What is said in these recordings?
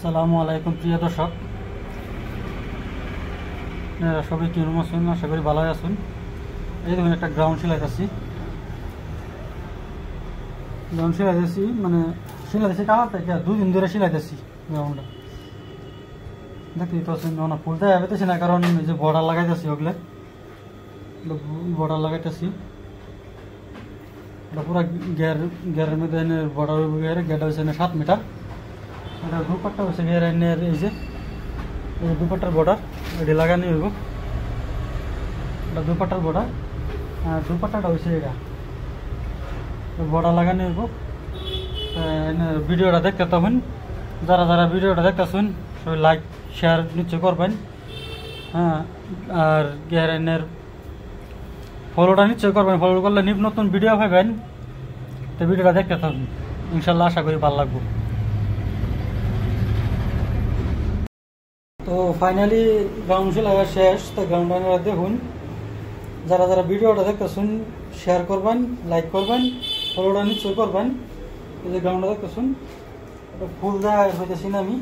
আসসালামু আলাইকুম প্রিয় দর্শক, আপনারা সবাই কেমন আছেন? আশা করি ভালোই আছেন। এই দেখুন একটা গ্রাউন্ড সিলাইতেছি, মানে সিলাইতেছি কালার থেকে 2 দিন ধরে সিলাইতেছি গ্রাউন্ডটা। দেখতেই পাচ্ছেন না, ফুল দেওয়া পেতেছি না, কারণ এই যে বর্ডার লাগাইতেছি, ওগুলো বর্ডার লাগাইতেছি। পুরো গেরের মধ্যে বর্ডার গেটা হয়েছে 7 মিটার। এটা দুপাট্টা হয়েছে গেরের, এই যে দুপাট্টার বর্ডার এটি লাগানো হইব। এটা দুপাট্টার বর্ডার, আর দুপাট্টাটা হয়েছে এটা বর্ডার লাগানো হইব। ভিডিওটা দেখতে তখন যারা ভিডিওটা দেখতেছেন সবাই লাইক শেয়ার নিশ্চয় করবেন। হ্যাঁ, আর গেরের ফলোটা নিশ্চয় করবেন। ফলো করলে নতুন ভিডিও পাবেন। তো ভিডিওটা দেখতে থাকুন, ইনশাল্লাহ আশা করি ভালো লাগবে। তো ফাইনালি গ্রাউন্ড লাগা শেষ। তো গ্রাউন্ড দেখুন, যারা ভিডিওটা দেখতেছেন শেয়ার করবেন, লাইক করবেন, ফলোটা নিশ্চয় করবেন। এই যে গ্রাউন্ডটা দেখতেছেন, এটা ফুল দেওয়া হইতেছি না আমি।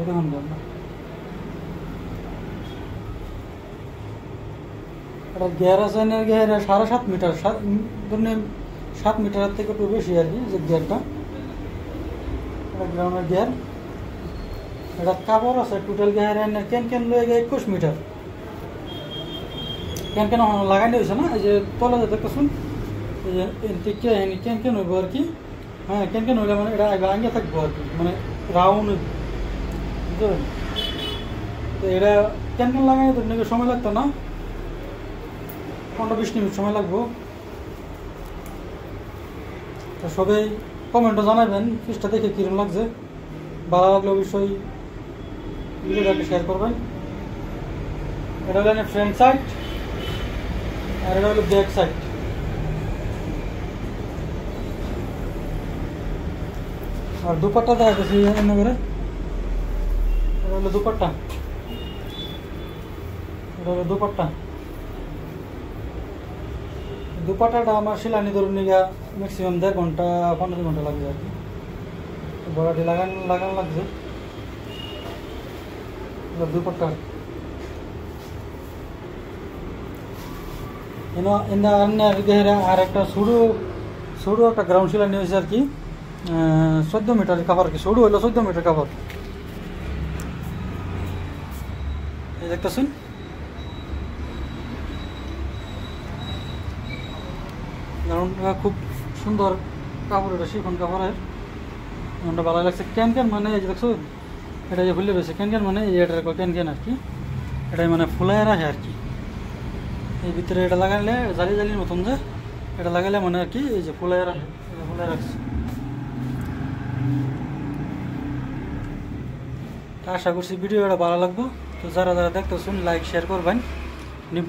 দেখুন এটা গিয়ার আছে, গিয়ার 7.5 মিটার, 7 মিটারের থেকে একটু বেশি আর কি। যে গিয়ারটা এটা গ্রাউন্ডের গিয়ার, এটা কাপড় আছে টোটাল গিয়ার কেন লয়ে গিয়ে 21 মিটার। কেন লাগাই হয়েছে না, এই যে তলে যে দেখতেছুন, এই যে কেন হইব আর কি। হ্যাঁ, কেন হইলে মানে এটা আগে থাকবো আর কি, মানে রাউন্ড, বুঝলেন? তো এটা কেন লাগাই তো নাকি সময় লাগতো না, 15-20 মিনিট সময় লাগবো। তো সবাই কমেন্টও জানাবেন পিসটা দেখে কিরকম লাগছে। ভালো লাগলে অবশ্যই ভিডিওটাকে শেয়ার করবেন। এটা হলো ফ্রন্ট সাইড, আর এটা হলো ব্যাক সাইড। আর দুপাট্টা দেখা গেছে এমনি করে, এটা হলো দুপাট্টা, এটা হলো দুপাট্টা। দুপাট্টাটা আমার সিলানি ধরুন নিগা ম্যাক্সিমাম 1.5 ঘন্টা 15 ঘন্টা লাগবে আর কি। বড়াটি লাগানো লাগছে দুপাট্টা। আর একটা সরু একটা গ্রাউন্ড সিলানি হয়েছে আর কি, 14 মিটার কাপড় আর কি। সরু হইলো 14 মিটার কাপড়, এই দেখতেছেন। গ্রাউন্ডটা খুব সুন্দর কাপড়, এটা শিফন কাপড়ের। গ্রাউন্ডটা ভালো লাগছে। ক্যান মানে এই যে দেখছো, এটা যে ফুলে রয়েছে ক্যান মানে এই এটার ক্যান আর কি। এটাই মানে ফুলায় রাখে আর কি। এই ভিতরে এটা লাগাইলে জালির মতন, যে এটা লাগাইলে মানে আর কি এই যে ফুলায় রাখছে। আশা করছি ভিডিওটা ভালো লাগবে। তো যারা দেখতেছেন লাইক শেয়ার করবেন,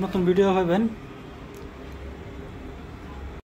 নতুন ভিডিও পাবেন।